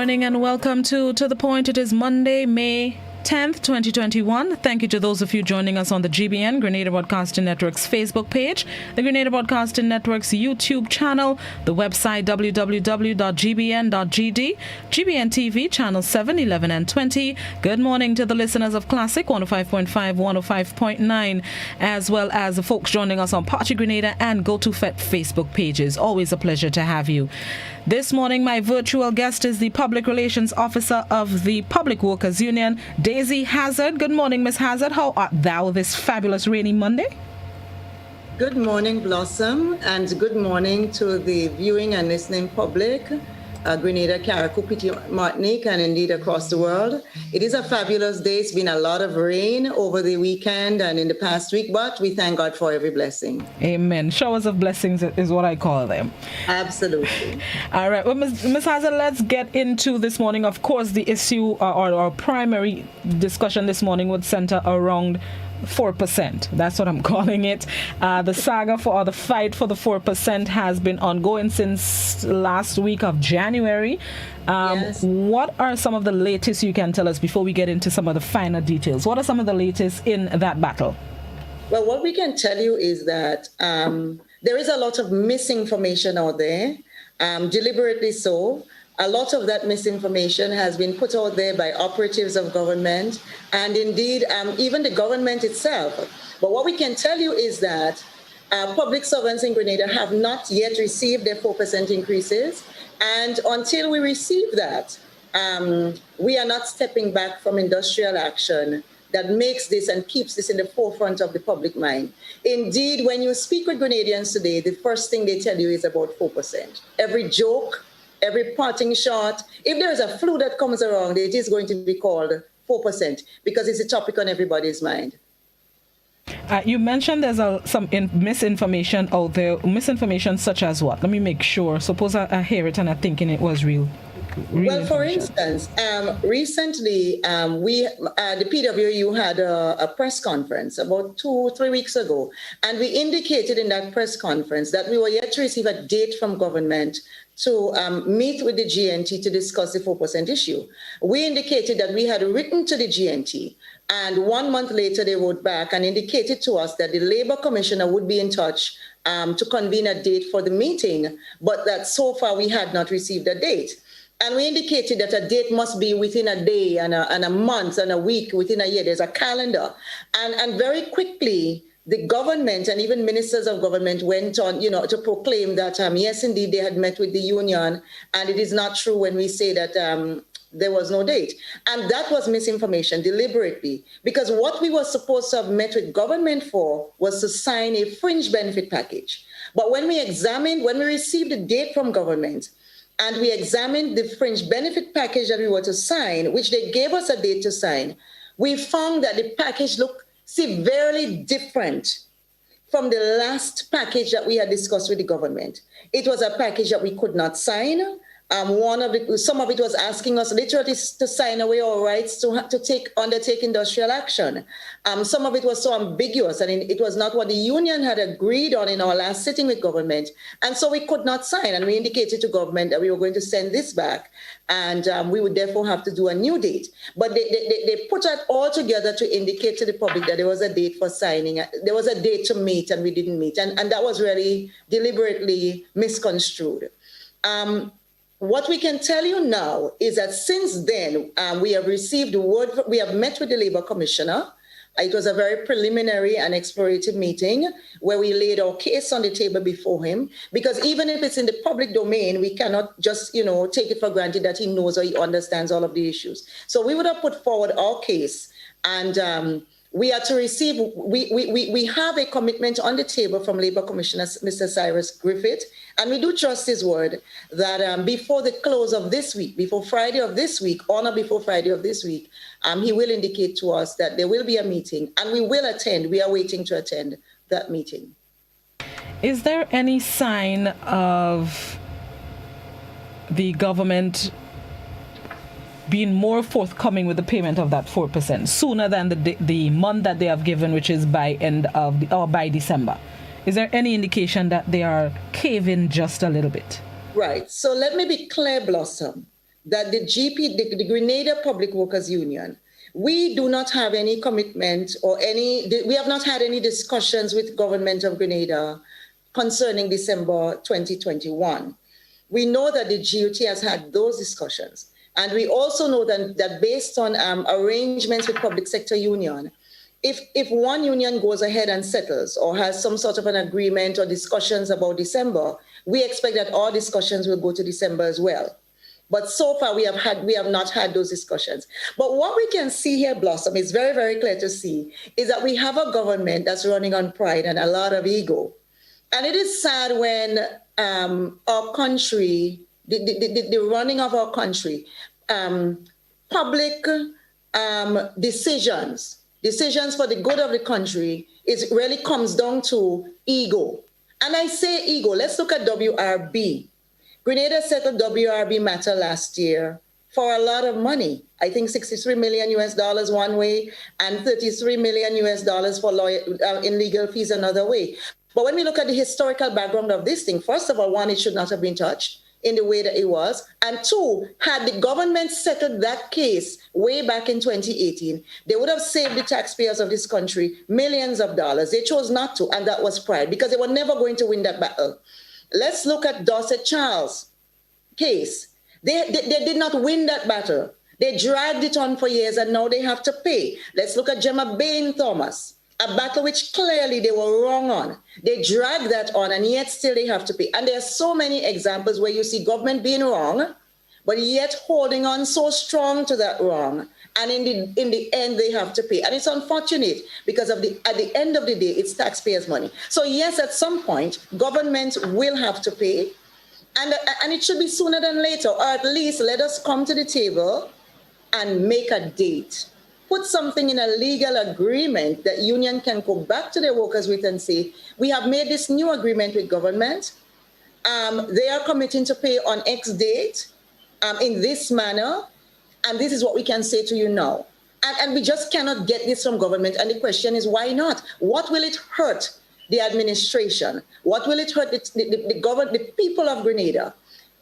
morning and welcome to The Point. It is Monday, May 10th, 2021. Thank you to those of you joining us on the GBN, Grenada Broadcasting Network's Facebook page, the Grenada Broadcasting Network's YouTube channel, the website www.gbn.gd, GBN TV, channel 7, 11 and 20. Good morning to the listeners of Classic 105.5, 105.9, as well as the folks joining us on Party Grenada and Go to FET Facebook pages. Always a pleasure to have you. This morning, my virtual guest is the Public Relations Officer of the Public Workers Union, Daisy Hazzard. Good morning, Miss Hazzard. How art thou this fabulous rainy Monday? Good morning, Blossom, and good morning to the viewing and listening public, Grenada, Carriacou, Petit Martinique, and indeed across the world. It is a fabulous day. It's been a lot of rain over the weekend and in the past week, but we thank God for every blessing. Amen. Showers of blessings is what I call them. Absolutely. All right. Well, Ms. Hazzard, let's get into this morning. Of course, the issue or our primary discussion this morning would center around 4%. That's what I'm calling it. The saga or the fight for the 4% has been ongoing since last week of January. Yes. What are some of the latest you can tell us before we get into some of the finer details? What are some of the latest in that battle? Well, what we can tell you is that there is a lot of misinformation out there, deliberately so. A lot of that misinformation has been put out there by operatives of government and indeed even the government itself. But what we can tell you is that public servants in Grenada have not yet received their 4% increases. And until we receive that, we are not stepping back from industrial action that makes this and keeps this in the forefront of the public mind. Indeed, when you speak with Grenadians today, the first thing they tell you is about 4%. Every joke, every parting shot, if there is a flu that comes around, it is going to be called 4% because it's a topic on everybody's mind. You mentioned there's some misinformation out there. Misinformation such as what? Let me make sure. Suppose I hear it and I'm thinking it was real. Well, for instance, recently the PWU had a press conference about 2-3 weeks ago, and we indicated in that press conference that we were yet to receive a date from government to meet with the GNT to discuss the 4% issue. We indicated that we had written to the GNT, and 1 month later they wrote back and indicated to us that the Labour Commissioner would be in touch to convene a date for the meeting, but that so far we had not received a date. And we indicated that a date must be within a day and a month and a week, within a year. There's a calendar. And very quickly, the government and even ministers of government went on, to proclaim that, yes, indeed, they had met with the union. And it is not true when we say that there was no date. And that was misinformation deliberately, because what we were supposed to have met with government for was to sign a fringe benefit package. But when we received a date from government, and we examined the fringe benefit package that we were to sign, which they gave us a date to sign, we found that the package looked severely different from the last package that we had discussed with the government. It was a package that we could not sign. Some of it was asking us literally to sign away our rights to undertake industrial action. Some of it was so ambiguous, and it was not what the union had agreed on in our last sitting with government. And so we could not sign, and we indicated to government that we were going to send this back, and we would therefore have to do a new date. But they put that all together to indicate to the public that there was a date for signing. There was a date to meet, and we didn't meet. And that was really deliberately misconstrued. What we can tell you now is that since then, we have received word, we have met with the Labour Commissioner. It was a very preliminary and explorative meeting where we laid our case on the table before him, because even if it's in the public domain, we cannot just, take it for granted that he knows or he understands all of the issues. So we would have put forward our case, and we are to receive, we have a commitment on the table from Labour Commissioner Mr. Cyrus Griffith, and we do trust his word that before the close of this week, before Friday of this week, he will indicate to us that there will be a meeting, and we will attend. We are waiting to attend that meeting. Is there any sign of the government being more forthcoming with the payment of that 4% sooner than the month that they have given, which is by December? Is there any indication that they are caving just a little bit? Right. So let me be clear, Blossom. that the the Grenada Public Workers Union, we do not have any commitment we have not had any discussions with government of Grenada concerning December 2021. We know that the GUT has had those discussions. And we also know that based on arrangements with public sector union, if one union goes ahead and settles or has some sort of an agreement or discussions about December, we expect that all discussions will go to December as well. But so far, we have not had those discussions. But what we can see here, Blossom, is very, very clear to see, is that we have a government that's running on pride and a lot of ego. And it is sad when our country, the running of our country, public decisions for the good of the country really comes down to ego. And I say ego, let's look at WRB. Grenada settled WRB matter last year for a lot of money. I think $63 million one way and $33 million for in legal fees another way. But when we look at the historical background of this thing, first of all, one, it should not have been touched in the way that it was. And two, had the government settled that case way back in 2018, they would have saved the taxpayers of this country millions of dollars. They chose not to, and that was pride, because they were never going to win that battle. Let's look at Dorset Charles' case. They did not win that battle. They dragged it on for years, and now they have to pay. Let's look at Gemma Bain Thomas, a battle which clearly they were wrong on. They dragged that on, and yet still they have to pay. And there are so many examples where you see government being wrong, but yet holding on so strong to that wrong. And in the end, they have to pay. And it's unfortunate because at the end of the day, it's taxpayers' money. So yes, at some point, government will have to pay. And it should be sooner than later, or at least let us come to the table and make a date. Put something in a legal agreement that union can go back to their workers with and say, we have made this new agreement with government. They are committing to pay on X date in this manner. And this is what we can say to you now. And we just cannot get this from government. And the question is, why not? What will it hurt the administration? What will it hurt the people of Grenada?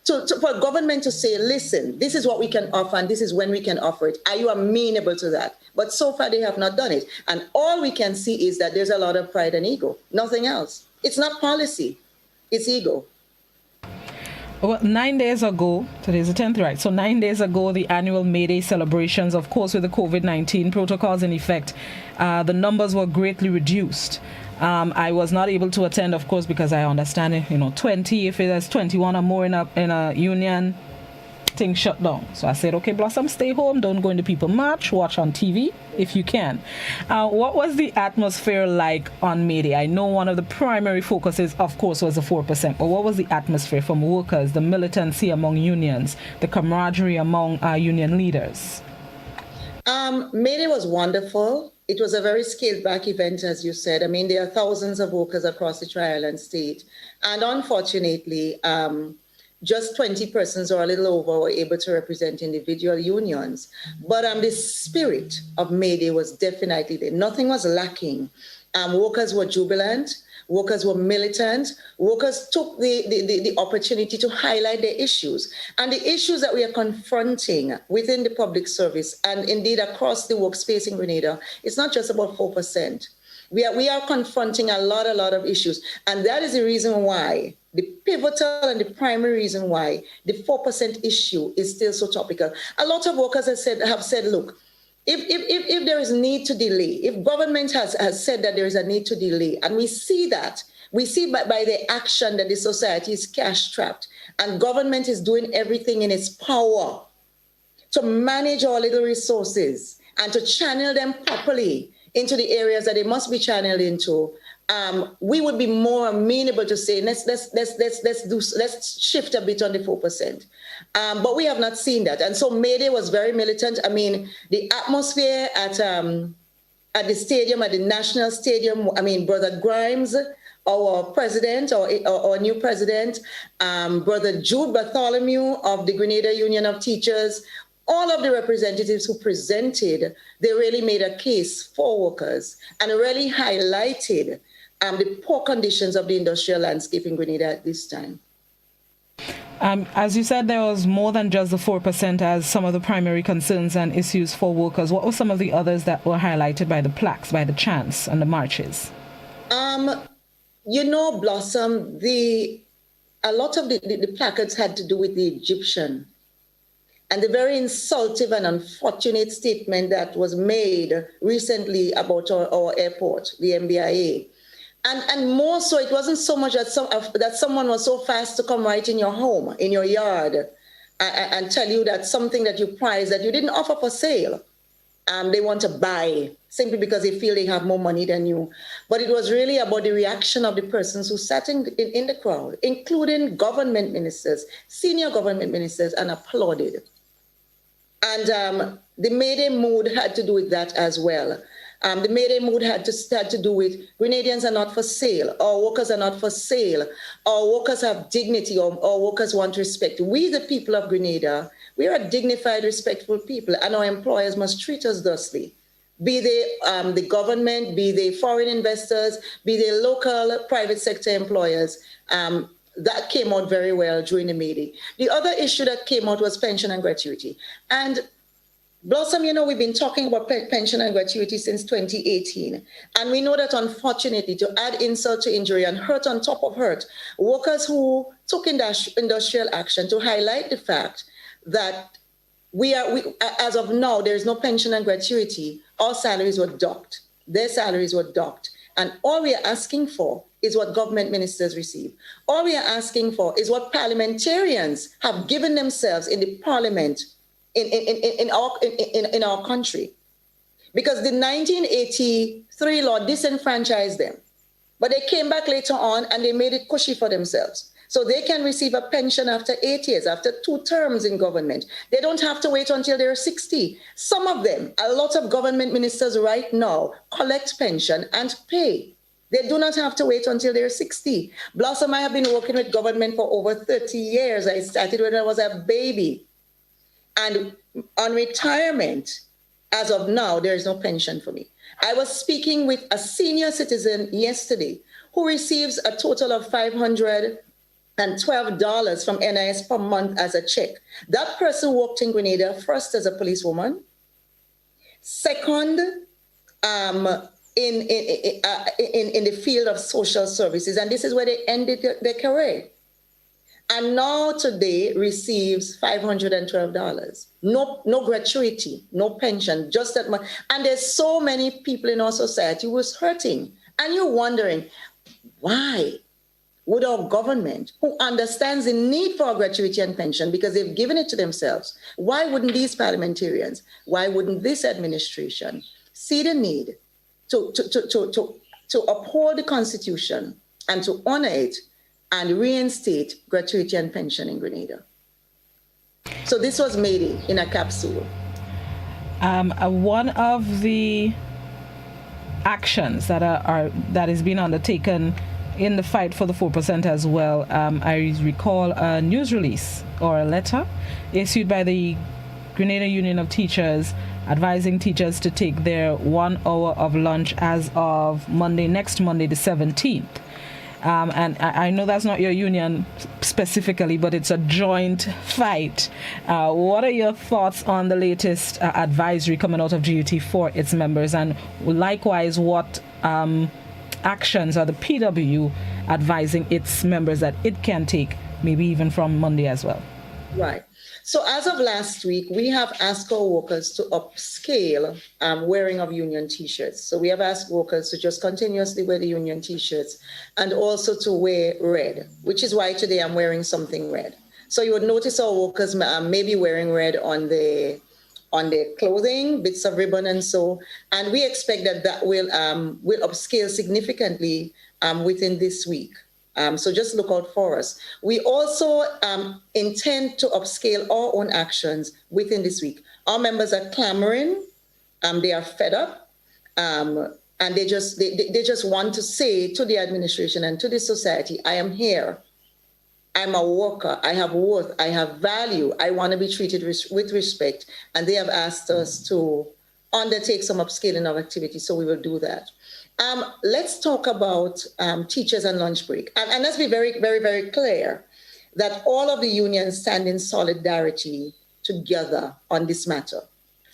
For government to say, listen, this is what we can offer and this is when we can offer it. Are you amenable to that? But so far they have not done it. And all we can see is that there's a lot of pride and ego, nothing else. It's not policy, it's ego. Well, 9 days ago, today's the 10th, right? So 9 days ago, the annual May Day celebrations, of course, with the COVID-19 protocols in effect, the numbers were greatly reduced. I was not able to attend, of course, because I understand it, 20, if there's 21 or more in a union, things shut down. So I said, okay, Blossom, stay home, don't go into people march, watch on TV if you can. What was the atmosphere like on May Day? I know one of the primary focuses, of course, was the 4%, but what was the atmosphere from workers, the militancy among unions, the camaraderie among union leaders? May Day was wonderful. It was a very scaled back event, as you said. I mean, there are thousands of workers across the Tri-Island state. And unfortunately, just 20 persons or a little over were able to represent individual unions. But the spirit of May Day was definitely there. Nothing was lacking. Workers were jubilant. Workers were militant. Workers took the opportunity to highlight their issues. And the issues that we are confronting within the public service and indeed across the workspace in Grenada, it's not just about 4%. We are confronting a lot of issues. And that is the reason why, the pivotal and the primary reason why the 4% issue is still so topical. A lot of workers have said, look, if there is need to delay, if government has said that there is a need to delay, and we see by the action that the society is cash-strapped, and government is doing everything in its power to manage our little resources and to channel them properly into the areas that they must be channeled into, we would be more amenable to say, let's shift a bit on the 4%. But we have not seen that. And so May Day was very militant. I mean, the atmosphere at the stadium, at the National Stadium, I mean, Brother Grimes, our president, our new president, Brother Jude Bartholomew of the Grenada Union of Teachers, all of the representatives who presented, they really made a case for workers and really highlighted the poor conditions of the industrial landscape in Grenada at this time. As you said, there was more than just the 4% as some of the primary concerns and issues for workers. What were some of the others that were highlighted by the plaques, by the chants and the marches? Blossom, a lot of the placards had to do with the Egyptian and the very insulting and unfortunate statement that was made recently about our airport, the MBIA. And more so, it wasn't so much that someone was so fast to come right in your home, in your yard, and tell you that something that you prize that you didn't offer for sale, they want to buy simply because they feel they have more money than you. But it was really about the reaction of the persons who sat in the crowd, including government ministers, senior government ministers, and applauded. And the May Day mood had to do with that as well. The May Day mood had to do with Grenadians are not for sale, or workers are not for sale, or workers have dignity, or workers want respect. We, the people of Grenada, we are a dignified, respectful people, and our employers must treat us thusly. Be they the government, be they foreign investors, be they local private sector employers. That came out very well during the May Day. The other issue that came out was pension and gratuity. And Blossom, we've been talking about pension and gratuity since 2018. And we know that, unfortunately, to add insult to injury and hurt on top of hurt, workers who took industrial action to highlight the fact that as of now, there is no pension and gratuity. Our salaries were docked. Their salaries were docked. And all we are asking for is what government ministers receive. All we are asking for is what parliamentarians have given themselves in the parliament in our country, because the 1983 law disenfranchised them, but they came back later on and they made it cushy for themselves, so they can receive a pension after 8 years, after 2 terms in government. They don't have to wait until they're 60. Some of them, a lot of government ministers right now collect pension and pay. They do not have to wait until they're 60. Blossom, I have been working with government for over 30 years. I started when I was a baby. And on retirement, as of now, there is no pension for me. I was speaking with a senior citizen yesterday who receives a total of $512 from NIS per month as a check. That person worked in Grenada first as a policewoman, second in the field of social services, and this is where they ended their career. And now today receives $512. No gratuity, no pension, just that much. And there's so many people in our society who's hurting. And you're wondering, why would our government, who understands the need for gratuity and pension because they've given it to themselves, why wouldn't these parliamentarians, why wouldn't this administration see the need to uphold the Constitution and to honor it and reinstate gratuity and pension in Grenada? So this was made in a capsule. One of the actions that is being undertaken in the fight for the 4% as well, I recall a news release or a letter issued by the Grenada Union of Teachers advising teachers to take their 1 hour of lunch as of next Monday, the 17th. And I know that's not your union specifically, but it's a joint fight. What are your thoughts on the latest advisory coming out of GUT for its members? And likewise, what actions are the PW advising its members that it can take, maybe even from Monday as well? Right. So as of last week, we have asked our workers to upscale wearing of union T-shirts. So we have asked workers to just continuously wear the union T-shirts and also to wear red, which is why today I'm wearing something red. So you would notice our workers may be wearing red on their clothing, bits of ribbon and so. And we expect that will upscale significantly within this week. So just look out for us. We also intend to upscale our own actions within this week. Our members are clamoring, they are fed up, and they just want to say to the administration and to the society, I am here. I'm a worker. I have worth. I have value. I want to be treated with respect. And they have asked us to undertake some upscaling of activities, so we will do that. Let's talk about teachers and lunch break. And let's be very, very, very clear. that all of the unions stand in solidarity together on this matter.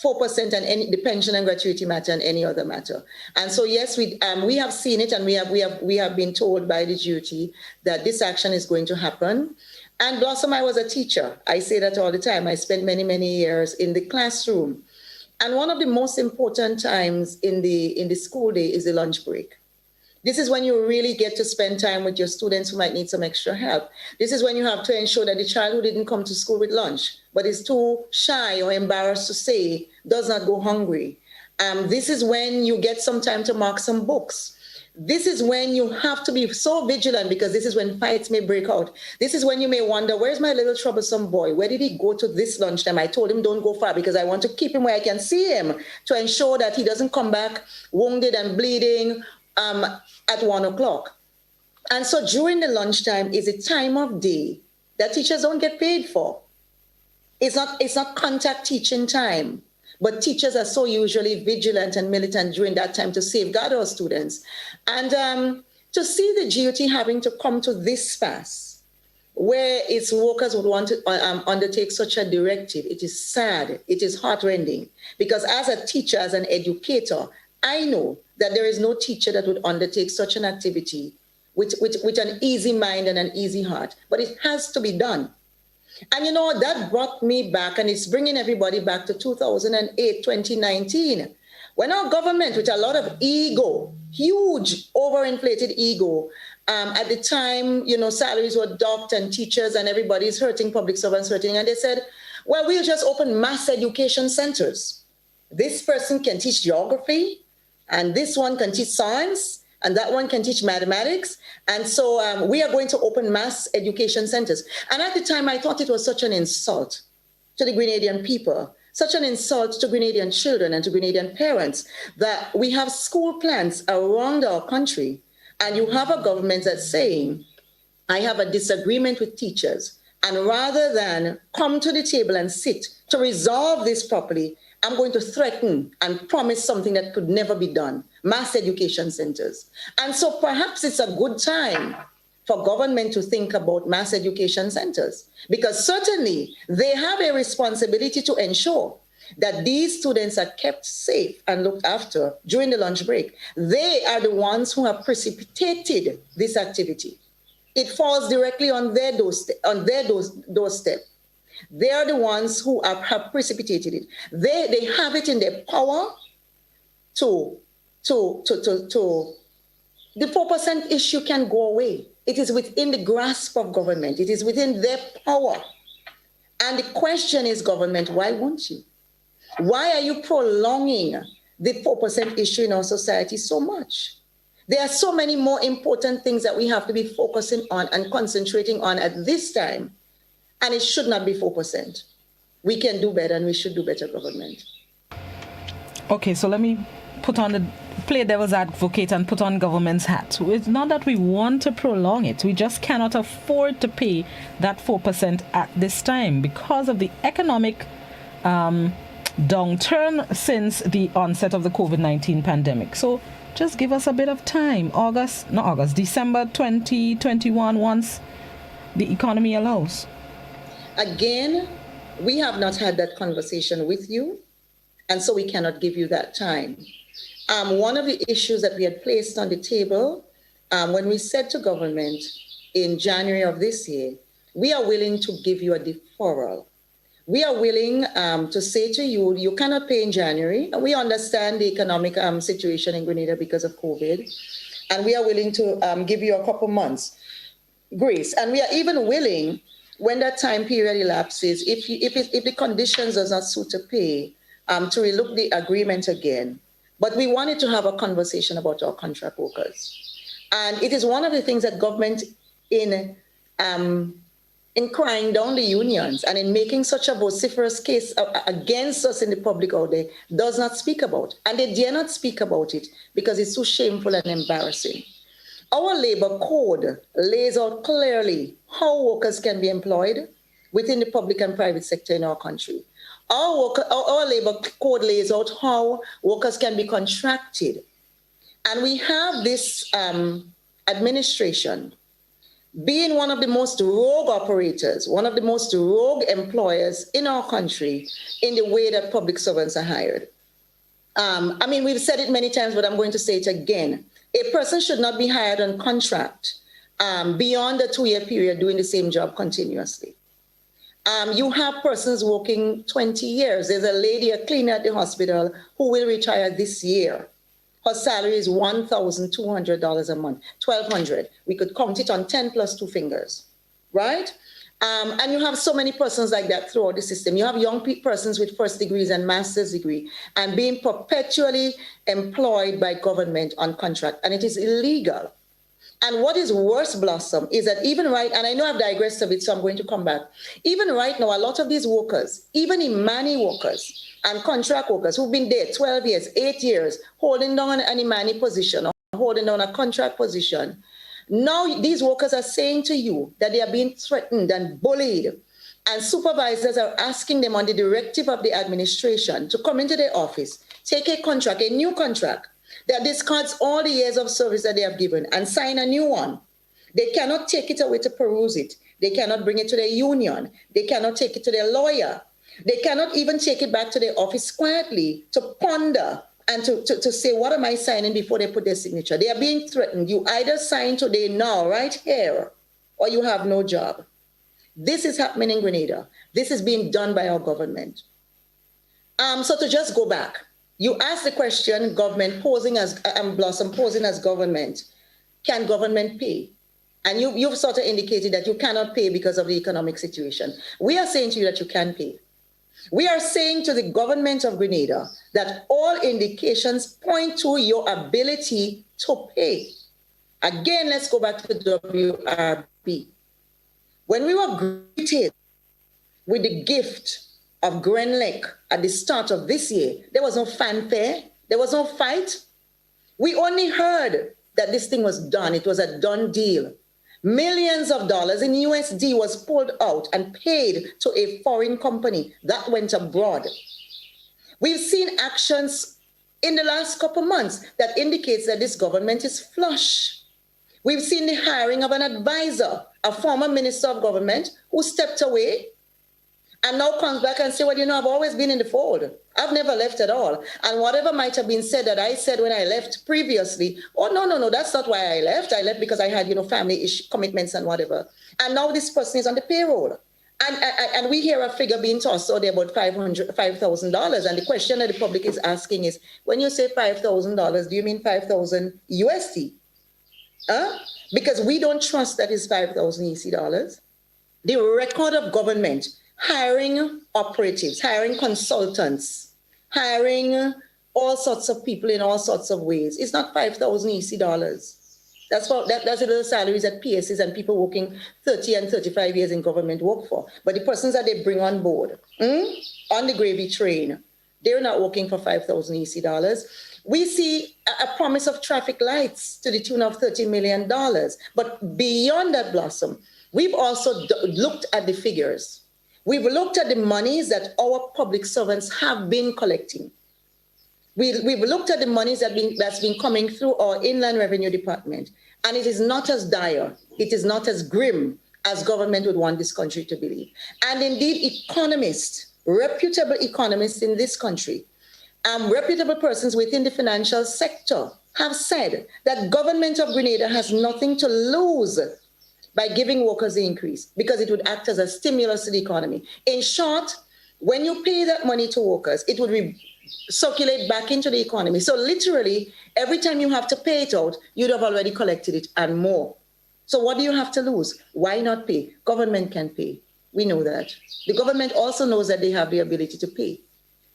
4% and the pension and gratuity matter and any other matter. And so, yes, we have seen it, and we have been told by the duty that this action is going to happen. And Blossom, I was a teacher. I say that all the time. I spent many, many years in the classroom. And one of the most important times in the school day is the lunch break. This is when you really get to spend time with your students who might need some extra help. This is when you have to ensure that the child who didn't come to school with lunch, but is too shy or embarrassed to say, does not go hungry. This is when you get some time to mark some books. This is when you have to be so vigilant, because this is when fights may break out. This is when you may wonder, where's my little troublesome boy? Where did he go to this lunchtime? I told him don't go far because I want to keep him where I can see him to ensure that he doesn't come back wounded and bleeding at 1 o'clock. And so during the lunchtime is a time of day that teachers don't get paid for. It's not contact teaching time, but teachers are so usually vigilant and militant during that time to safeguard our students. And to see the GOT having to come to this pass, where its workers would want to undertake such a directive, it is sad, it is heartrending, because as a teacher, as an educator, I know that there is no teacher that would undertake such an activity with an easy mind and an easy heart, but it has to be done. And that brought me back, and it's bringing everybody back to 2008, 2019, when our government, with a lot of ego, huge overinflated ego, at the time, salaries were docked and teachers and everybody's hurting, public servants hurting, and they said, well, we'll just open mass education centers. This person can teach geography, and this one can teach science, and that one can teach mathematics. And so we are going to open mass education centers. And at the time, I thought it was such an insult to the Grenadian people, such an insult to Grenadian children and to Grenadian parents, that we have school plans around our country, and you have a government that's saying, I have a disagreement with teachers, and rather than come to the table and sit to resolve this properly, I'm going to threaten and promise something that could never be done, mass education centers. And so perhaps it's a good time for government to think about mass education centers, because certainly they have a responsibility to ensure that these students are kept safe and looked after during the lunch break. They are the ones who have precipitated this activity. It falls directly on their doorstep. They are the ones who have precipitated it. They have it in their power to the 4% issue can go away. It is within the grasp of government. It is within their power. And the question is, government, why won't you? Why are you prolonging the 4% issue in our society so much? There are so many more important things that we have to be focusing on and concentrating on at this time. And it should not be 4%. We can do better, and we should do better, government. Okay, so let me play devil's advocate and put on government's hat. It's not that we want to prolong it. We just cannot afford to pay that 4% at this time because of the economic downturn since the onset of the COVID-19 pandemic. So just give us a bit of time. December 2021, once the economy allows. Again, we have not had that conversation with you, and so we cannot give you that time. One of the issues that we had placed on the table when we said to government in January of this year, we are willing to give you a deferral. We are willing to say to you, you cannot pay in January. We understand the economic situation in Grenada because of COVID, and we are willing to give you a couple months grace. And we are even willing, when that time period elapses, if the conditions does not suit to pay, to relook the agreement again. But we wanted to have a conversation about our contract workers. And it is one of the things that government, in crying down the unions and in making such a vociferous case against us in the public out there, does not speak about. And they dare not speak about it because it's so shameful and embarrassing. Our labor code lays out clearly how workers can be employed within the public and private sector in our country. Our labor code lays out how workers can be contracted. And we have this administration being one of the most rogue operators, one of the most rogue employers in our country in the way that public servants are hired. I mean, we've said it many times, but I'm going to say it again. A person should not be hired on contract beyond a 2-year period doing the same job continuously. You have persons working 20 years. There's a lady, a cleaner at the hospital, who will retire this year. Her salary is $1,200 a month, $1,200. We could count it on 10 plus 2 fingers, right? And you have so many persons like that throughout the system. You have young persons with first degrees and master's degree and being perpetually employed by government on contract, and it is illegal. And what is worse, Blossom, is that even right, and I know I've digressed a bit, so I'm going to come back. Even right now, a lot of these workers, even Imani workers and contract workers who've been there 12 years, 8 years, holding down an Imani position or holding down a contract position, now these workers are saying to you that they are being threatened and bullied, and supervisors are asking them on the directive of the administration to come into their office, take a contract, a new contract, that discards all the years of service that they have given and sign a new one. They cannot take it away to peruse it. They cannot bring it to their union. They cannot take it to their lawyer. They cannot even take it back to their office quietly to ponder and to say, what am I signing before they put their signature? They are being threatened. You either sign today now, right here, or you have no job. This is happening in Grenada. This is being done by our government. So to just go back, you asked the question, government posing as, Blossom posing as government, can government pay? And you've sort of indicated that you cannot pay because of the economic situation. We are saying to you that you can pay. We are saying to the government of Grenada that all indications point to your ability to pay. Again, let's go back to the WRB. When we were greeted with the gift of Grenlec at the start of this year, there was no fanfare, there was no fight. We only heard that this thing was done. It was a done deal. Millions of dollars in USD was pulled out and paid to a foreign company that went abroad. We've seen actions in the last couple of months that indicates that this government is flush. We've seen the hiring of an advisor, a former minister of government who stepped away and now comes back and say, well, you know, I've always been in the fold. I've never left at all. And whatever might have been said that I said when I left previously, oh, no, that's not why I left. I left because I had, family commitments and whatever. And now this person is on the payroll. And we hear a figure being tossed out there about $5,000. And the question that the public is asking is, when you say $5,000, do you mean 5,000 USD? Because we don't trust that is 5,000 EC dollars. The record of government hiring operatives, hiring consultants, hiring all sorts of people in all sorts of ways. It's not 5,000 EC dollars. That's the salaries that PSs and people working 30 and 35 years in government work for. But the persons that they bring on board on the gravy train, they're not working for 5,000 EC dollars. We see a promise of traffic lights to the tune of $30 million. But beyond that, Blossom, we've also looked at the figures. We've looked at the monies that our public servants have been collecting. We've looked at the monies that's been coming through our Inland Revenue Department, and it is not as dire, it is not as grim as government would want this country to believe. And indeed, economists, reputable economists in this country, reputable persons within the financial sector have said that government of Grenada has nothing to lose by giving workers the increase, because it would act as a stimulus to the economy. In short, when you pay that money to workers, it would circulate back into the economy. So literally, every time you have to pay it out, you'd have already collected it and more. So what do you have to lose? Why not pay? Government can pay. We know that. The government also knows that they have the ability to pay.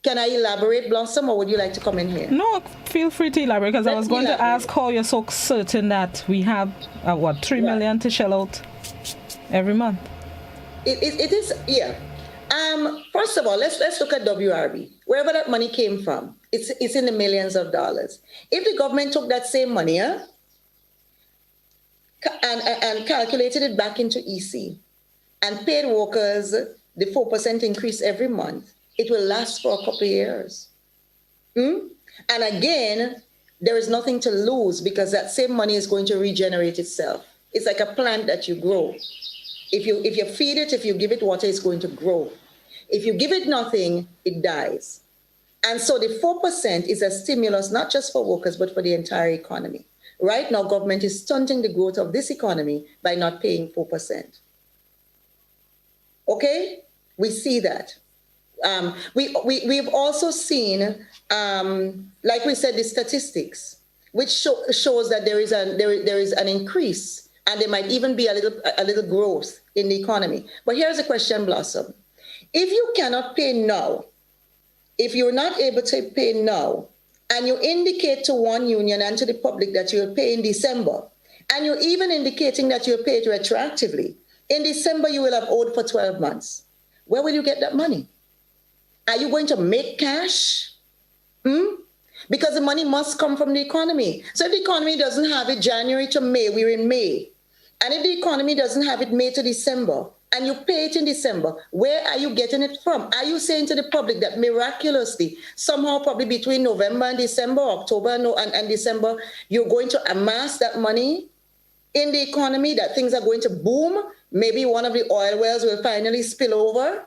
Can I elaborate, Blossom, or would you like to come in here? No, feel free to elaborate, because I was going to ask how you're so certain that we have, $3 million to shell out every month. It is, yeah. First of all, let's look at WRB. Wherever that money came from, it's in the millions of dollars. If the government took that same money and calculated it back into EC and paid workers the 4% increase every month, it will last for a couple of years. And again, there is nothing to lose, because that same money is going to regenerate itself. It's like a plant that you grow. If you feed it, if you give it water, it's going to grow. If you give it nothing, it dies. And so the 4% is a stimulus, not just for workers, but for the entire economy. Right now, government is stunting the growth of this economy by not paying 4%. Okay? We see that. We've also seen, like we said, the statistics, which shows that there is an increase, and there might even be a little growth in the economy. But here's a question, Blossom. If you cannot pay now, if you're not able to pay now, and you indicate to one union and to the public that you'll pay in December, and you're even indicating that you'll pay it retroactively, in December you will have owed for 12 months. Where will you get that money? Are you going to make cash? Because the money must come from the economy. So if the economy doesn't have it January to May, we're in May. And if the economy doesn't have it May to December, and you pay it in December, where are you getting it from? Are you saying to the public that miraculously, somehow probably between November and December, October and December, you're going to amass that money in the economy, that things are going to boom? Maybe one of the oil wells will finally spill over?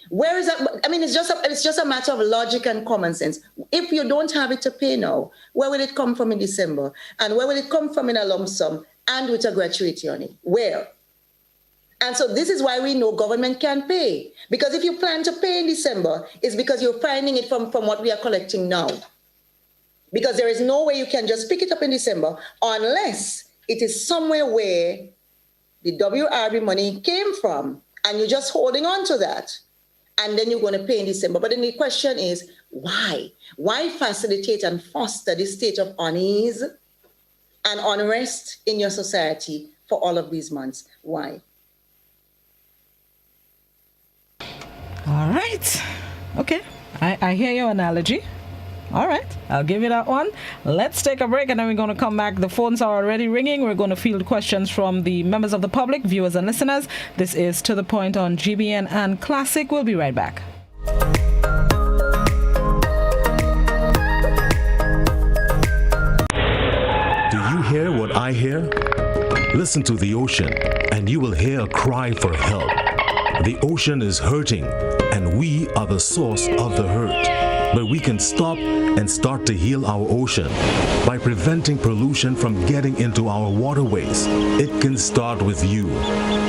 Where is that? I mean, it's just a matter of logic and common sense. If you don't have it to pay now, where will it come from in December? And where will it come from in a lump sum and with a gratuity on it? Where? And so this is why we know government can pay. Because if you plan to pay in December, it's because you're finding it from what we are collecting now. Because there is no way you can just pick it up in December unless it is somewhere where the WRB money came from and you're just holding on to that. And then you're going to pay in December. But then the question is, why? Why facilitate and foster this state of unease and unrest in your society for all of these months? Why? All right. Okay. I hear your analogy. All right. I'll give you that one. Let's take a break and then we're going to come back. The phones are already ringing. We're going to field questions from the members of the public, viewers and listeners. This is To The Point on GBN and Classic. We'll be right back. Do you hear what I hear? Listen to the ocean and you will hear a cry for help. The ocean is hurting and we are the source of the hurt. But we can stop and start to heal our ocean by preventing pollution from getting into our waterways. It can start with you.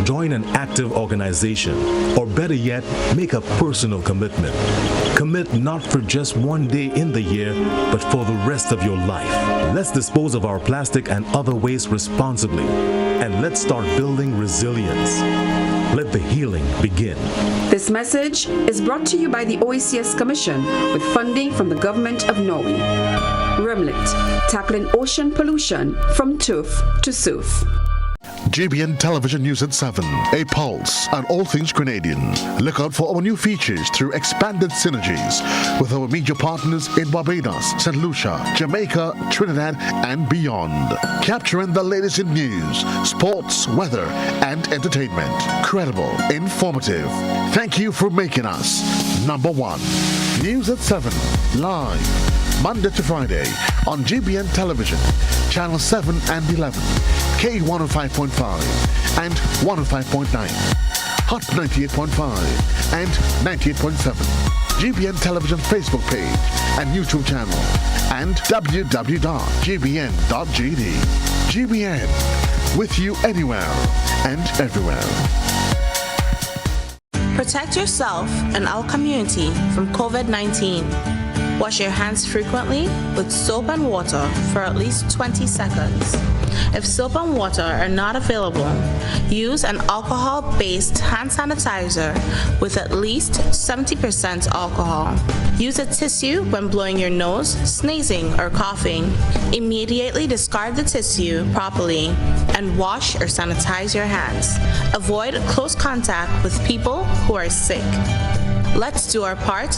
Join an active organization, or better yet, make a personal commitment. Commit not for just one day in the year, but for the rest of your life. Let's dispose of our plastic and other waste responsibly, and let's start building resilience. Let the healing begin. This message is brought to you by the OECS Commission with funding from the Government of Norway. Remlit, tackling ocean pollution from tooth to Sooth. GBN Television News at 7, a pulse on all things Grenadian. Look out for our new features through expanded synergies with our media partners in Barbados, St. Lucia, Jamaica, Trinidad, and beyond. Capturing the latest in news, sports, weather, and entertainment. Credible, informative. Thank you for making us number one. News at 7, live, Monday to Friday on GBN Television, Channel 7 and 11. K105.5 and 105.9, Hot 98.5 and 98.7, GBN Television Facebook page and YouTube channel, and www.gbn.gd. GBN, with you anywhere and everywhere. Protect yourself and our community from COVID-19. Wash your hands frequently with soap and water for at least 20 seconds. If soap and water are not available, use an alcohol-based hand sanitizer with at least 70% alcohol. Use a tissue when blowing your nose, sneezing, or coughing. Immediately discard the tissue properly and wash or sanitize your hands. Avoid close contact with people who are sick. Let's do our part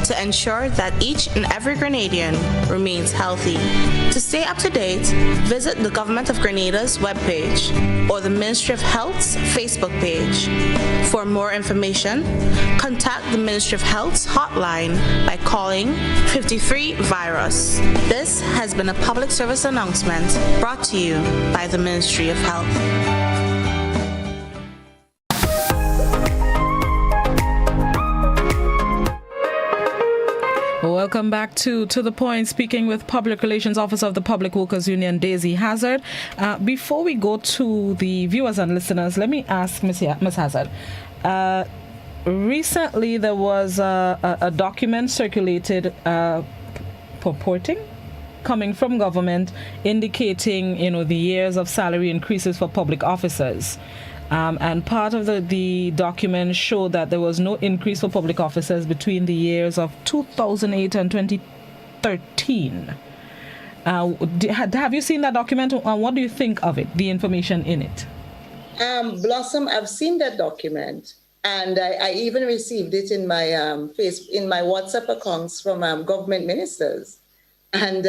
to ensure that each and every Grenadian remains healthy. To stay up to date, visit the Government of Grenada's webpage or the Ministry of Health's Facebook page. For more information, contact the Ministry of Health's hotline by calling 53-VIRUS. This has been a public service announcement brought to you by the Ministry of Health. Welcome back to The Point, speaking with Public Relations Officer of the Public Workers Union, Daisy Hazzard. Before we go to the viewers and listeners, let me ask Ms. Hazzard. Recently, there was a document circulated coming from government indicating, the years of salary increases for public officers. And part of the document showed that there was no increase for public officers between the years of 2008 and 2013. Have you seen that document? What do you think of it, the information in it? Blossom, I've seen that document, and I even received it in my in my WhatsApp accounts from government ministers. And,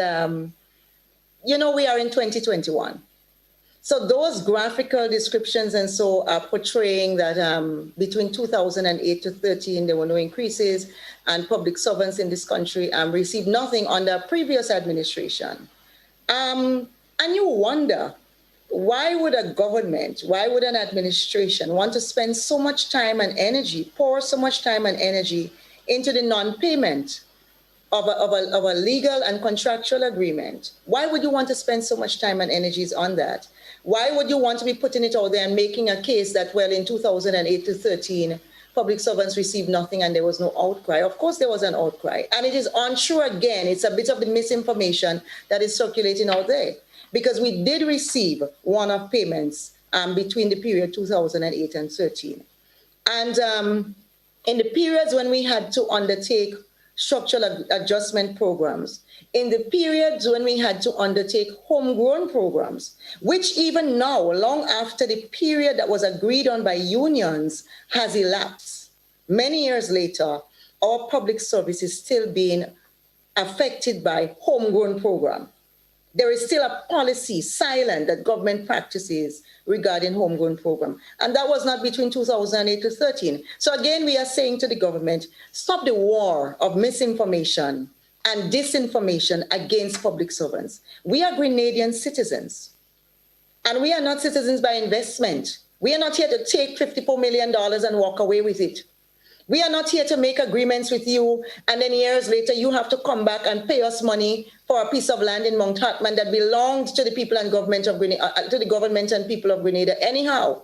we are in 2021. So those graphical descriptions and so are portraying that between 2008 to 13, there were no increases, and public servants in this country received nothing under previous administration. And you wonder, why would a government, why would an administration want to spend so much time and energy, pour so much time and energy into the non-payment of a legal and contractual agreement? Why would you want to spend so much time and energies on that? Why would you want to be putting it out there and making a case that, well, in 2008 to 13, public servants received nothing and there was no outcry? Of course, there was an outcry. And it is untrue again. It's a bit of the misinformation that is circulating out there, because we did receive one-off payments between the period 2008 and 13. And in the periods when we had to undertake structural adjustment programs, in the periods when we had to undertake homegrown programs, which even now, long after the period that was agreed on by unions has elapsed, many years later, our public service is still being affected by homegrown program. There is still a policy silent that government practices regarding homegrown program. And that was not between 2008 to 13. So again, we are saying to the government, stop the war of misinformation and disinformation against public servants. We are Grenadian citizens, and we are not citizens by investment. We are not here to take $54 million and walk away with it. We are not here to make agreements with you, and then years later you have to come back and pay us money for a piece of land in Mount Hartman that belonged to the people and government of Grenada, to the government and people of Grenada anyhow.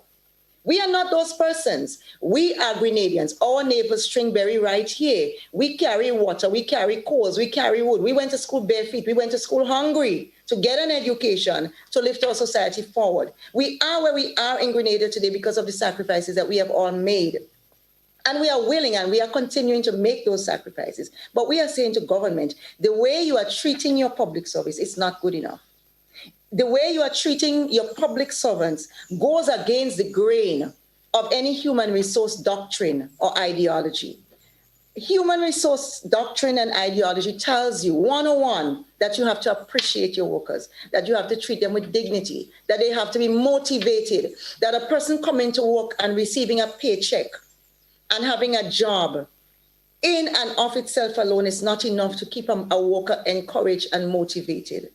We are not those persons. We are Grenadians. Our neighbors string berry right here. We carry water, we carry coals, we carry wood. We went to school bare feet. We went to school hungry to get an education, to lift our society forward. We are where we are in Grenada today because of the sacrifices that we have all made. And we are willing and we are continuing to make those sacrifices. But we are saying to government, the way you are treating your public service is not good enough. The way you are treating your public servants goes against the grain of any human resource doctrine or ideology. Human resource doctrine and ideology tells you 101 that you have to appreciate your workers, that you have to treat them with dignity, that they have to be motivated, that a person coming to work and receiving a paycheck and having a job in and of itself alone is not enough to keep a worker encouraged and motivated.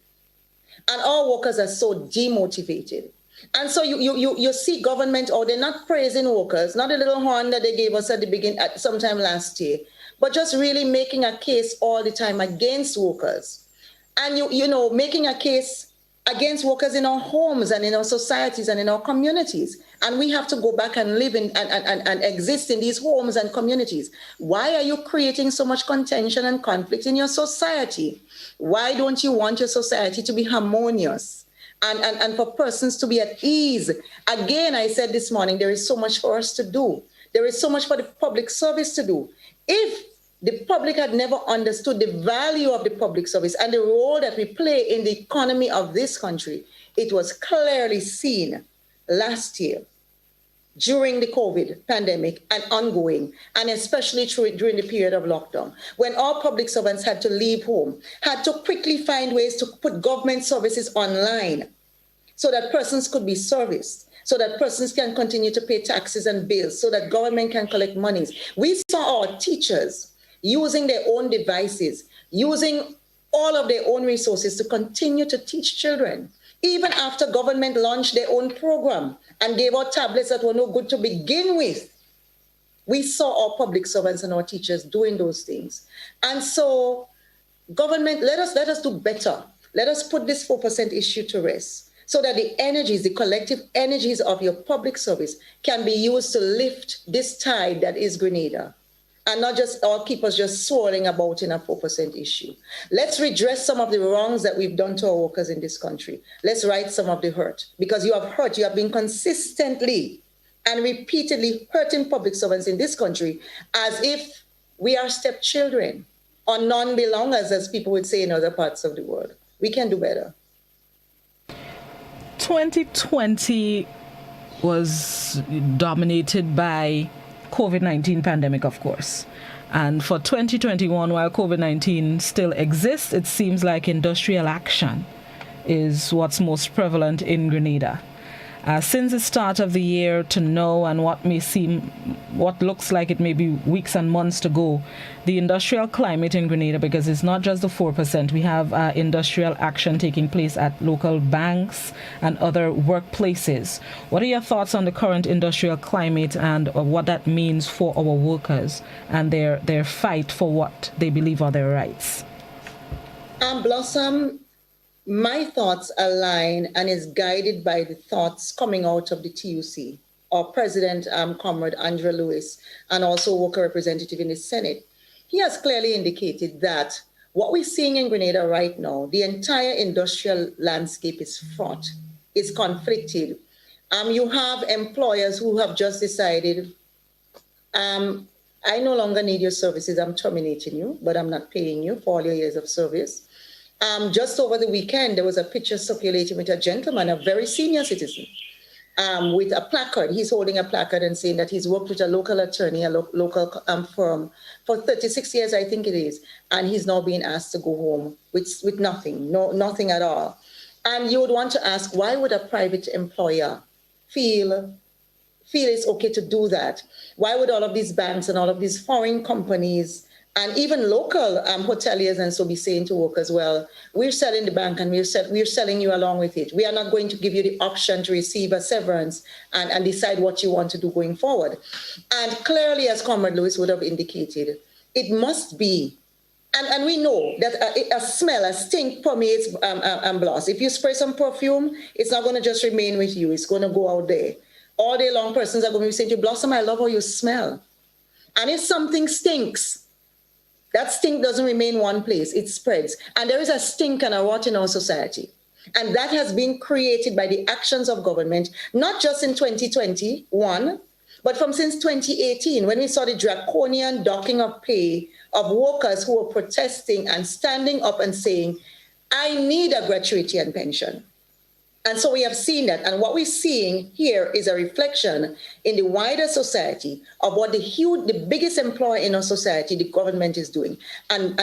And our workers are so demotivated. And so you see government, they're not praising workers, not a little horn that they gave us at the beginning, sometime last year, but just really making a case all the time against workers. And making a case against workers in our homes and in our societies and in our communities. And we have to go back and live in and exist in these homes and communities. Why are you creating so much contention and conflict in your society? Why don't you want your society to be harmonious and for persons to be at ease? Again, I said this morning, there is so much for us to do. There is so much for the public service to do. If the public had never understood the value of the public service and the role that we play in the economy of this country, it was clearly seen last year during the COVID pandemic and ongoing, and especially during the period of lockdown, when all public servants had to leave home, had to quickly find ways to put government services online so that persons could be serviced, so that persons can continue to pay taxes and bills, so that government can collect monies. We saw our teachers using their own devices, using all of their own resources to continue to teach children, even after government launched their own program and gave out tablets that were no good to begin with. We saw our public servants and our teachers doing those things. And so government, let us do better. Let us put this 4% issue to rest so that the energies, the collective energies of your public service can be used to lift this tide that is Grenada, and not just all keep us just swirling about in a 4% issue. Let's redress some of the wrongs that we've done to our workers in this country. Let's right some of the hurt, because you have been consistently and repeatedly hurting public servants in this country as if we are stepchildren or non-belongers, as people would say in other parts of the world. We can do better. 2020 was dominated by COVID-19 pandemic, of course. And for 2021, while COVID-19 still exists, it seems like industrial action is what's most prevalent in Grenada. Since the start of the year to now, and what looks like it may be weeks and months to go, the industrial climate in Grenada, because it's not just the 4%, we have industrial action taking place at local banks and other workplaces. What are your thoughts on the current industrial climate and what that means for our workers and their fight for what they believe are their rights? Blossom, my thoughts align and is guided by the thoughts coming out of the TUC, our President, Comrade Andrew Lewis, and also worker representative in the Senate. He has clearly indicated that what we're seeing in Grenada right now, the entire industrial landscape is fraught, is conflicted. You have employers who have just decided, I no longer need your services, I'm terminating you, but I'm not paying you for all your years of service. Just over the weekend, there was a picture circulating with a gentleman, a very senior citizen, with a placard. He's holding a placard and saying that he's worked with a local attorney, a local firm for 36 years, I think it is, and he's now being asked to go home with nothing, nothing at all. And you would want to ask, why would a private employer feel it's okay to do that? Why would all of these banks and all of these foreign companies and even local hoteliers and so be saying to workers, well, we're selling the bank and we're selling you along with it. We are not going to give you the option to receive a severance and decide what you want to do going forward. And clearly, as Comrade Lewis would have indicated, it must be, and we know that a smell, a stink permeates Bloss. If you spray some perfume, it's not going to just remain with you. It's going to go out there. All day long, persons are going to be saying to you, Blossom, I love how you smell. And if something stinks, that stink doesn't remain one place, it spreads. And there is a stink and a rot in our society. And that has been created by the actions of government, not just in 2021, but from since 2018, when we saw the draconian docking of pay of workers who were protesting and standing up and saying, I need a gratuity and pension. And so we have seen that. And what we're seeing here is a reflection in the wider society of what the biggest employer in our society, the government, is doing. And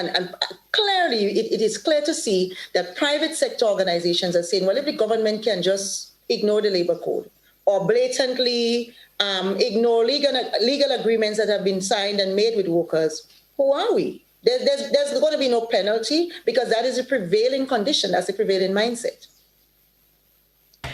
clearly, it is clear to see that private sector organizations are saying, well, if the government can just ignore the labor code or blatantly ignore legal agreements that have been signed and made with workers, who are we? There's going to be no penalty because that is the prevailing condition. That's the prevailing mindset.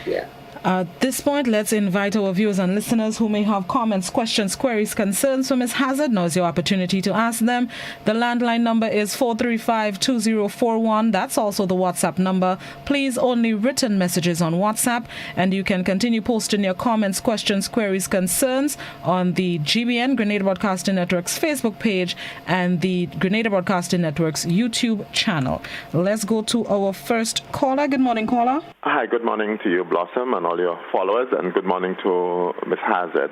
Yeah. At this point, let's invite our viewers and listeners who may have comments, questions, queries, concerns for Ms. Hazzard. Now is your opportunity to ask them. The landline number is 435-2041. That's also the WhatsApp number. Please, only written messages on WhatsApp, and you can continue posting your comments, questions, queries, concerns on the GBN, Grenada Broadcasting Network's Facebook page and the Grenada Broadcasting Network's YouTube channel. Let's go to our first caller. Good morning, caller. Hi, good morning to you, Blossom, and all your followers, and good morning to Ms. Hazzard.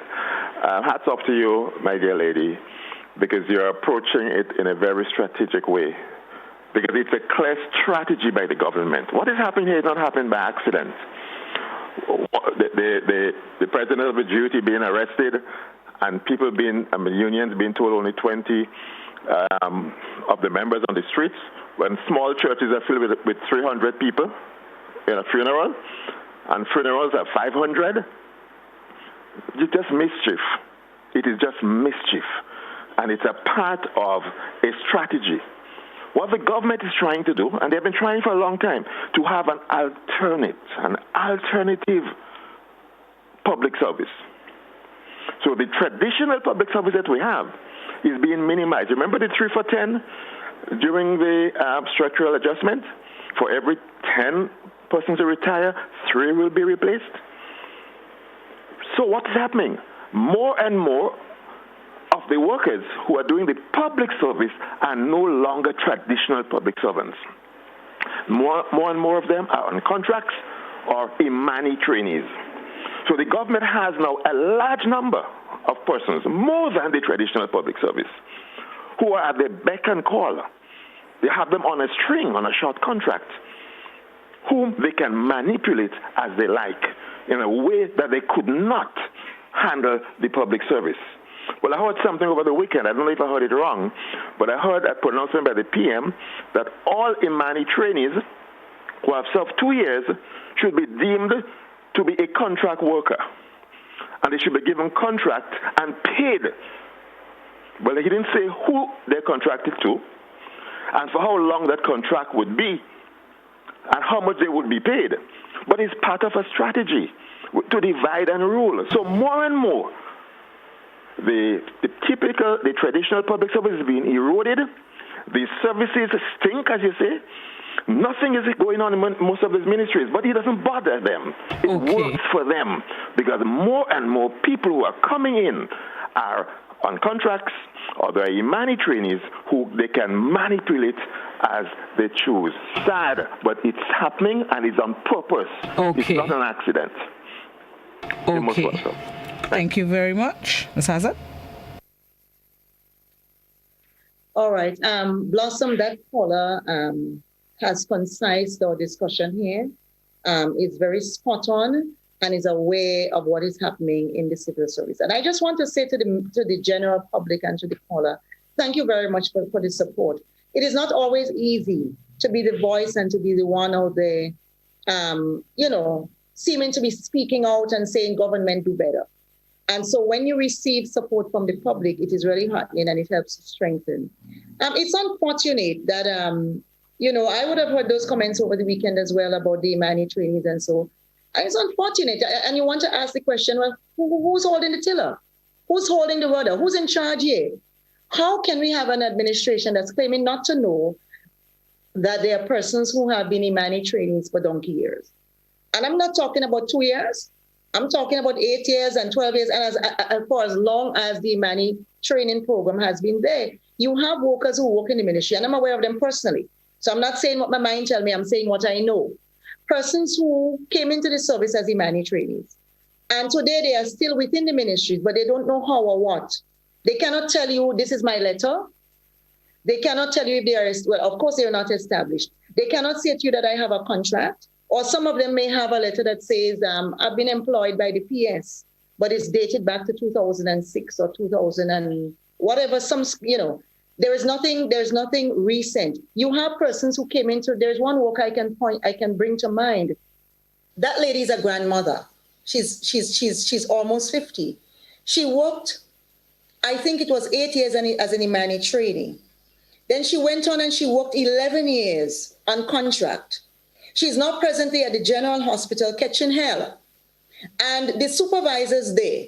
Hats off to you, my dear lady, because you're approaching it in a very strategic way, because it's a clear strategy by the government. What is happening here is not happening by accident. the president of the duty being arrested, and people being, unions being told only 20 of the members on the streets, when small churches are filled with 300 people in a funeral, and funerals are 500, it's just mischief. It is just mischief. And it's a part of a strategy. What the government is trying to do, and they've been trying for a long time, to have an alternative public service. So the traditional public service that we have is being minimized. Remember the 3 for 10 during the structural adjustment? For every 10 persons who retire, 3 will be replaced. So what's happening? More and more of the workers who are doing the public service are no longer traditional public servants. More and more of them are on contracts or Imani trainees. So the government has now a large number of persons, more than the traditional public service, who are at the beck and call. They have them on a string, on a short contract, whom they can manipulate as they like in a way that they could not handle the public service. Well, I heard something over the weekend. I don't know if I heard it wrong, but I heard a pronouncement by the PM that all Imani trainees who have served 2 years should be deemed to be a contract worker, and they should be given contract and paid. Well, he didn't say who they're contracted to and for how long that contract would be and how much they would be paid. But it's part of a strategy to divide and rule. So more and more, the traditional public service is being eroded. The services stink, as you say. Nothing is going on in most of these ministries, but it doesn't bother them. It works for them because more and more people who are coming in are on contracts or they're Imani trainees who they can manipulate as they choose. Sad, but it's happening and it's on purpose. It's not an accident. Thank you very much. Ms. Hazzard? All right. Blossom, that caller has concised our discussion here. It's very spot on and is aware of what is happening in the civil service. And I just want to say to the general public and to the caller, thank you very much for the support. It is not always easy to be the voice and to be the one out there, seeming to be speaking out and saying government do better. And so when you receive support from the public, it is really heartening and it helps to strengthen. It's unfortunate that, I would have heard those comments over the weekend as well about the Imani trainees and so. And it's unfortunate. And you want to ask the question, well, who's holding the tiller? Who's holding the rudder? Who's in charge here? How can we have an administration that's claiming not to know that there are persons who have been Imani trainees for donkey years? And I'm not talking about 2 years. I'm talking about 8 years and 12 years. And for as long as the Imani training program has been there, you have workers who work in the ministry, and I'm aware of them personally. So I'm not saying what my mind tells me, I'm saying what I know. Persons who came into the service as Imani trainees. And today they are still within the ministries, but they don't know how or what. They cannot tell you, this is my letter. They cannot tell you if they are, well, of course they are not established. They cannot say to you that I have a contract. Or some of them may have a letter that says, I've been employed by the PS, but it's dated back to 2006 or 2000 and whatever, there's nothing recent. You have persons who came into, there's one worker I can bring to mind. That lady is a grandmother. She's almost 50. She worked, I think it was 8 years as an Imani trainee. Then she went on and she worked 11 years on contract. She's now presently at the General Hospital catching hell. And the supervisors there,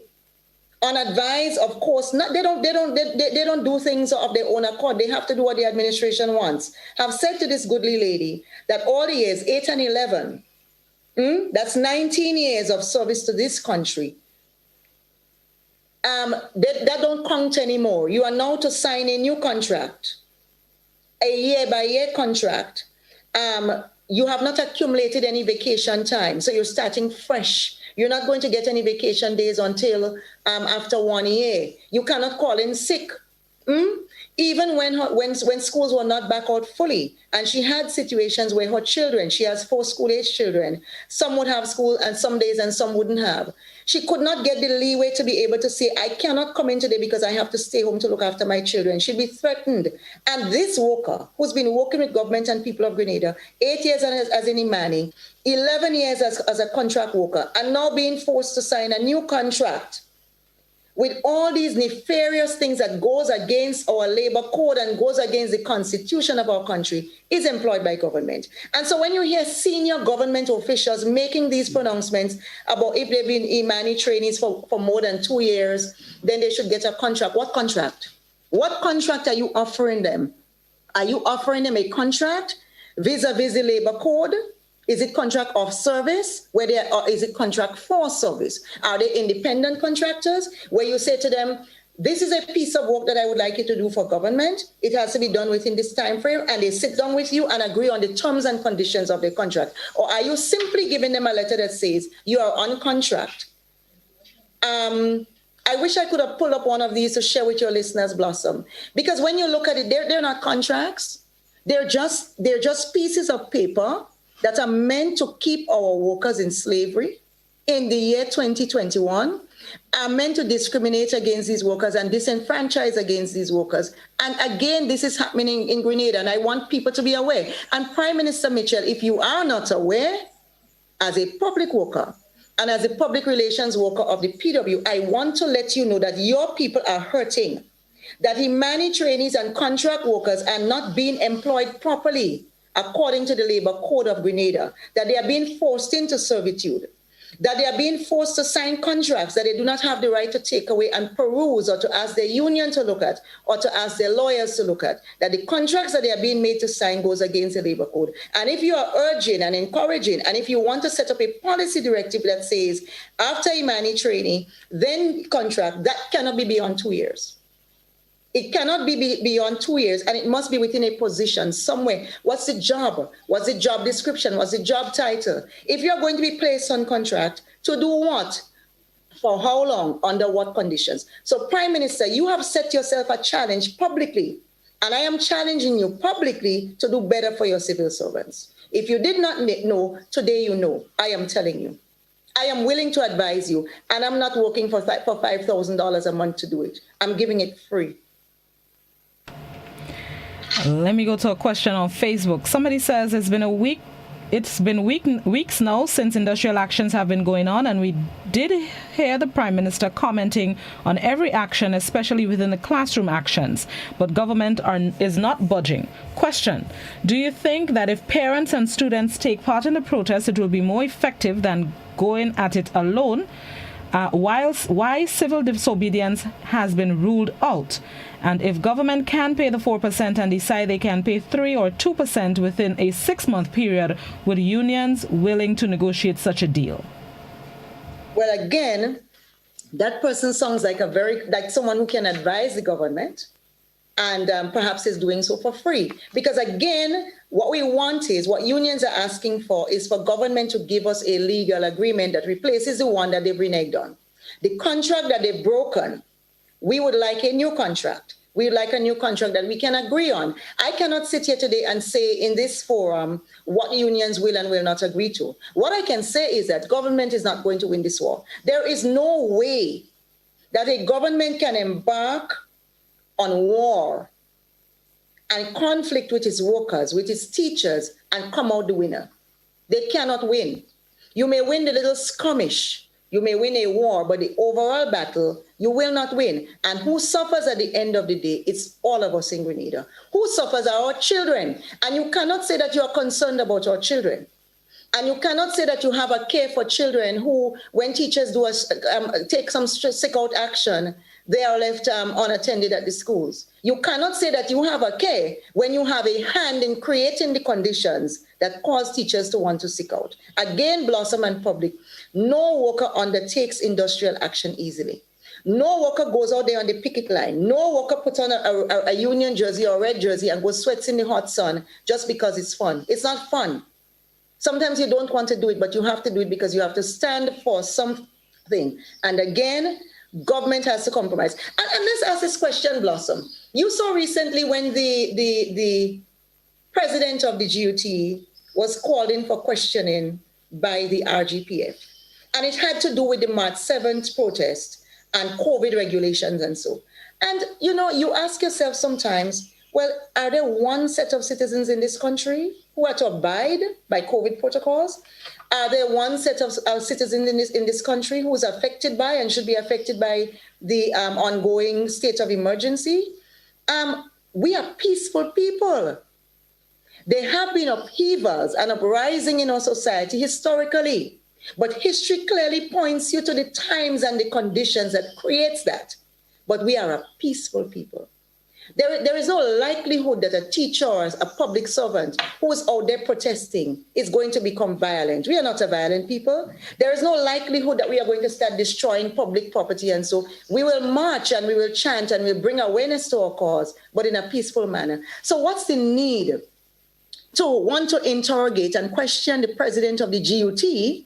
on advice, of course, they don't do things of their own accord. They have to do what the administration wants. Have said to this goodly lady that all the years, 8 and 11, that's 19 years of service to this country. That don't count anymore. You are now to sign a new contract, a year-by-year contract. You have not accumulated any vacation time, so you're starting fresh. You're not going to get any vacation days until after 1 year. You cannot call in sick. even when schools were not back out fully. And she had situations where her children, she has 4 school-age children, some would have school and some days and some wouldn't have. She could not get the leeway to be able to say, I cannot come in today because I have to stay home to look after my children. She'd be threatened. And this worker, who's been working with government and people of Grenada, 8 years as an Imani, 11 years as a contract worker, and now being forced to sign a new contract with all these nefarious things that goes against our labor code and goes against the constitution of our country, is employed by government. And so when you hear senior government officials making these pronouncements about if they've been Imani trainees for more than 2 years, then they should get a contract. What contract? What contract are you offering them? Are you offering them a contract vis-a-vis the labor code? Is it contract of service, or is it contract for service? Are they independent contractors where you say to them, this is a piece of work that I would like you to do for government. It has to be done within this time frame, and they sit down with you and agree on the terms and conditions of the contract? Or are you simply giving them a letter that says you are on contract? I wish I could have pulled up one of these to share with your listeners, Blossom, because when you look at it, they're not contracts. They're just pieces of paper that are meant to keep our workers in slavery in the year 2021, are meant to discriminate against these workers and disenfranchise against these workers. And again, this is happening in Grenada, and I want people to be aware. And Prime Minister Mitchell, if you are not aware, as a public worker and as a public relations worker of the PW, I want to let you know that your people are hurting, that Imani trainees and contract workers are not being employed properly according to the labor code of Grenada, that they are being forced into servitude, that they are being forced to sign contracts that they do not have the right to take away and peruse, or to ask their union to look at, or to ask their lawyers to look at, that the contracts that they are being made to sign goes against the labor code. And if you are urging and encouraging, and if you want to set up a policy directive that says after Imani training, then contract, that cannot be beyond 2 years. It cannot be beyond 2 years, and it must be within a position somewhere. What's the job? What's the job description? What's the job title? If you're going to be placed on contract, to do what? For how long? Under what conditions? So, Prime Minister, you have set yourself a challenge publicly, and I am challenging you publicly to do better for your civil servants. If you did not know, today you know. I am telling you. I am willing to advise you, and I'm not working for $5,000 a month to do it. I'm giving it free. Let me go to a question on Facebook. Somebody says it's been weeks now since industrial actions have been going on, and we did hear the Prime Minister commenting on every action, especially within the classroom actions, but government is not budging. Question: do you think that if parents and students take part in the protest, it will be more effective than going at it alone? Why civil disobedience has been ruled out? And if government can pay the 4% and decide they can pay 3 or 2% within a 6-month period, would unions willing to negotiate such a deal? Well, again, that person sounds like someone who can advise the government, and perhaps is doing so for free. Because again, what we want is, what unions are asking for is for government to give us a legal agreement that replaces the one that they've reneged on. The contract that they've broken, we would like a new contract. We would like a new contract that we can agree on. I cannot sit here today and say in this forum what unions will and will not agree to. What I can say is that government is not going to win this war. There is no way that a government can embark on war and conflict with its workers, with its teachers, and come out the winner. They cannot win. You may win the little skirmish, you may win a war, but the overall battle, you will not win. And who suffers at the end of the day? It's all of us in Grenada. Who suffers are our children. And you cannot say that you are concerned about our children. And you cannot say that you have a care for children who, when teachers do take some sick out action, they are left unattended at the schools. You cannot say that you have a care when you have a hand in creating the conditions that cause teachers to want to seek out. Again, Blossom and Public, no worker undertakes industrial action easily. No worker goes out there on the picket line. No worker puts on a union jersey or a red jersey and goes sweats in the hot sun just because it's fun. It's not fun. Sometimes you don't want to do it, but you have to do it because you have to stand for something. And again, government has to compromise. And let's ask this question, Blossom. You saw recently when the president of the GUT was called in for questioning by the RGPF. And it had to do with the March 7th protest and COVID regulations and so. And, you ask yourself sometimes, well, are there one set of citizens in this country who are to abide by COVID protocols? Are there one set of citizens in this country who is affected by and should be affected by the ongoing state of emergency? We are peaceful people. There have been upheavals and uprising in our society historically, but history clearly points you to the times and the conditions that creates that. But we are a peaceful people. There is no likelihood that a teacher or a public servant who is out there protesting is going to become violent. We are not a violent people. There is no likelihood that we are going to start destroying public property. And so we will march and we will chant and we'll bring awareness to our cause, but in a peaceful manner. So what's the need to want to interrogate and question the president of the GUT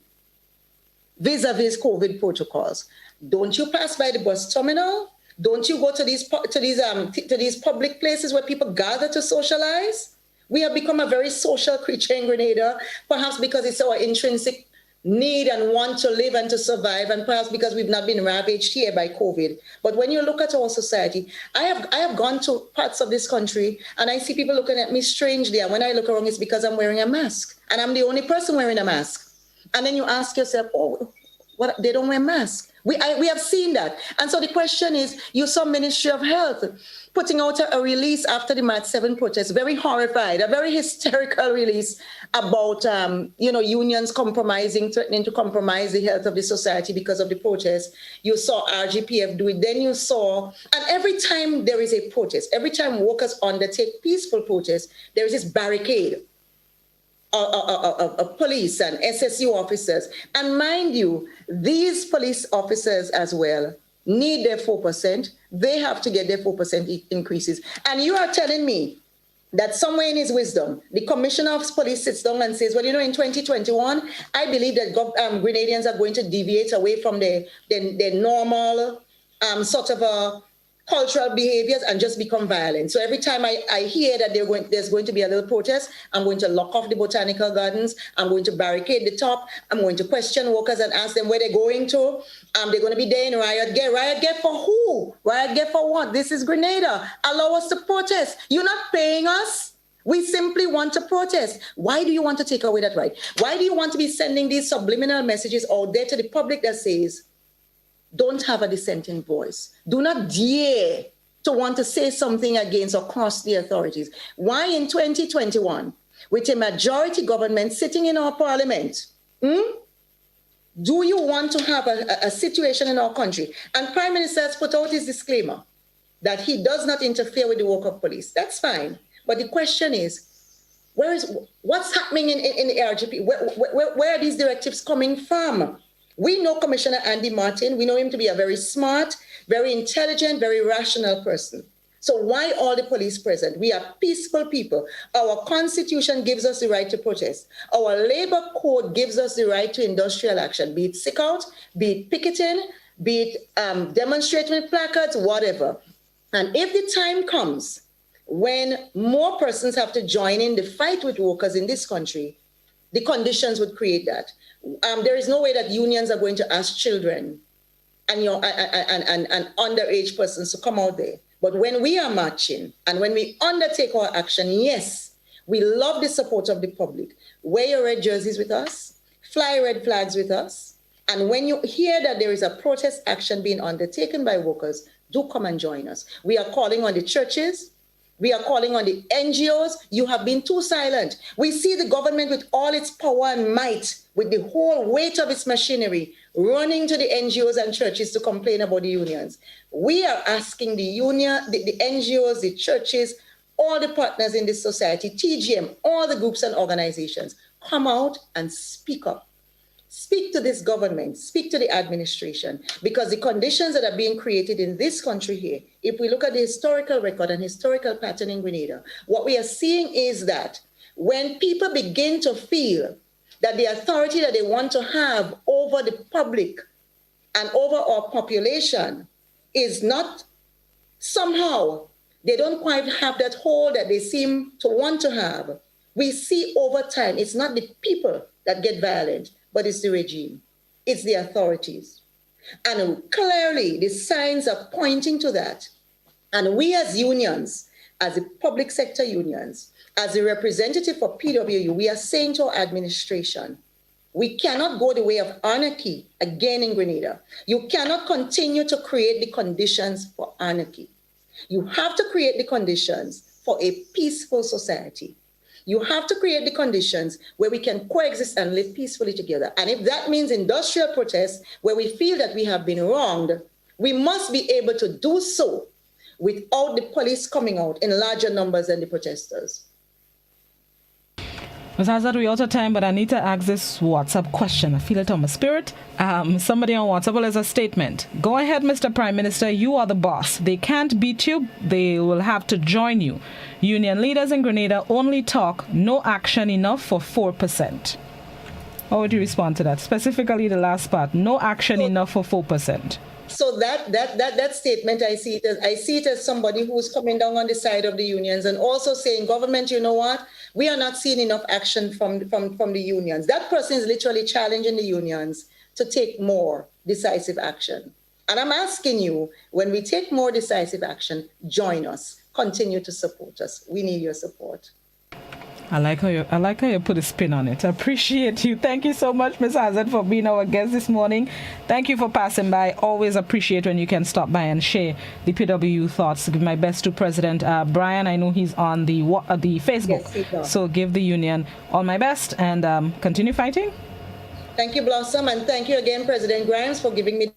vis-a-vis COVID protocols? Don't you pass by the bus terminal? Don't you go to these public places where people gather to socialize? We have become a very social creature in Grenada, perhaps because it's our intrinsic need and want to live and to survive, and perhaps because we've not been ravaged here by COVID. But when you look at our society, I have gone to parts of this country and I see people looking at me strangely. And when I look around, it's because I'm wearing a mask and I'm the only person wearing a mask. And then you ask yourself, oh, what? They don't wear masks. We have seen that. And so the question is, you saw Ministry of Health putting out a release after the March 7 protest, very horrified, a very hysterical release about, unions threatening to compromise the health of the society because of the protest. You saw RGPF do it. Then you saw, and every time there is a protest, every time workers undertake peaceful protests, there is this barricade of police and SSU officers. And mind you, these police officers as well need their 4%. They have to get their 4% increases. And you are telling me that somewhere in his wisdom, the commissioner of police sits down and says, well, in 2021, I believe that Grenadians are going to deviate away from their normal sort of a cultural behaviors and just become violent. So every time I hear that there's going to be a little protest, I'm going to lock off the botanical gardens, I'm going to barricade the top, I'm going to question workers and ask them where they're going to. They're going to be there in riot gear. Riot gear for who? Riot gear for what? This is Grenada. Allow us to protest. You're not paying us. We simply want to protest. Why do you want to take away that right? Why do you want to be sending these subliminal messages out there to the public that says, don't have a dissenting voice. Do not dare to want to say something against or cross the authorities. Why in 2021, with a majority government sitting in our parliament, do you want to have a situation in our country? And Prime Minister has put out his disclaimer that he does not interfere with the work of police. That's fine. But the question is, what's happening in the RGP? Where are these directives coming from? We know Commissioner Andy Martin. We know him to be a very smart, very intelligent, very rational person. So why all the police present? We are peaceful people. Our constitution gives us the right to protest. Our labor code gives us the right to industrial action, be it sick out, be it picketing, be it demonstrating with placards, whatever. And if the time comes when more persons have to join in the fight with workers in this country, the conditions would create that. There is no way that unions are going to ask children and underage persons to come out there. But when we are marching and when we undertake our action, yes, we love the support of the public. Wear your red jerseys with us, fly red flags with us. And when you hear that there is a protest action being undertaken by workers, do come and join us. We are calling on the churches. We are calling on the NGOs. You have been too silent. We see the government with all its power and might, with the whole weight of its machinery, running to the NGOs and churches to complain about the unions. We are asking the NGOs, the churches, all the partners in this society, TGM, all the groups and organizations, come out and speak up. Speak to this government, speak to the administration, because the conditions that are being created in this country here, if we look at the historical record and historical pattern in Grenada, what we are seeing is that when people begin to feel that the authority that they want to have over the public and over our population is not somehow They don't quite have that hold that they seem to want to have. We see over time, it's not the people that get violent, but it's the regime. It's the authorities. And clearly, the signs are pointing to that. And we as unions, as the public sector unions, as a representative for PWU, we are saying to our administration, we cannot go the way of anarchy again in Grenada. You cannot continue to create the conditions for anarchy. You have to create the conditions for a peaceful society. You have to create the conditions where we can coexist and live peacefully together. And if that means industrial protests where we feel that we have been wronged, we must be able to do so without the police coming out in larger numbers than the protesters. Ms. Hazzard, we're out of time, but I need to ask this WhatsApp question. I feel it on my spirit. Somebody on WhatsApp, well, as a statement. Go ahead, Mr. Prime Minister. You are the boss. They can't beat you. They will have to join you. Union leaders in Grenada only talk, no action enough for 4%. How would you respond to that? Specifically the last part, no action enough for 4%. So that statement, I see it as somebody who's coming down on the side of the unions and also saying, government, you know what? We are not seeing enough action from the unions. That person is literally challenging the unions to take more decisive action. And I'm asking you, when we take more decisive action, join us. Continue to support us. We need your support. I like how you put a spin on it. I appreciate you. Thank you so much, Ms. Hazzard, for being our guest this morning. Thank you for passing by. Always appreciate when you can stop by and share the PWU thoughts. Give my best to President Brian. I know he's on the Facebook. Yes, so give the union all my best and continue fighting. Thank you, Blossom, and thank you again, President Grimes, for giving me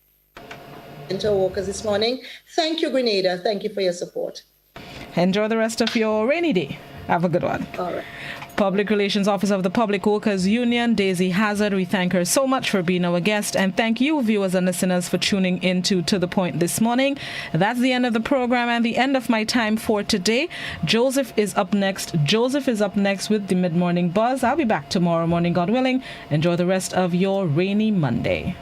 the workers this morning. Thank you, Grenada. Thank you for your support. Enjoy the rest of your rainy day. Have a good one. All right. Public Relations Officer of the Public Workers Union, Daisy Hazzard. We thank her so much for being our guest. And thank you, viewers and listeners, for tuning into To The Point this morning. That's the end of the program and the end of my time for today. Joseph is up next. Joseph is up next with the Mid-Morning Buzz. I'll be back tomorrow morning, God willing. Enjoy the rest of your rainy Monday.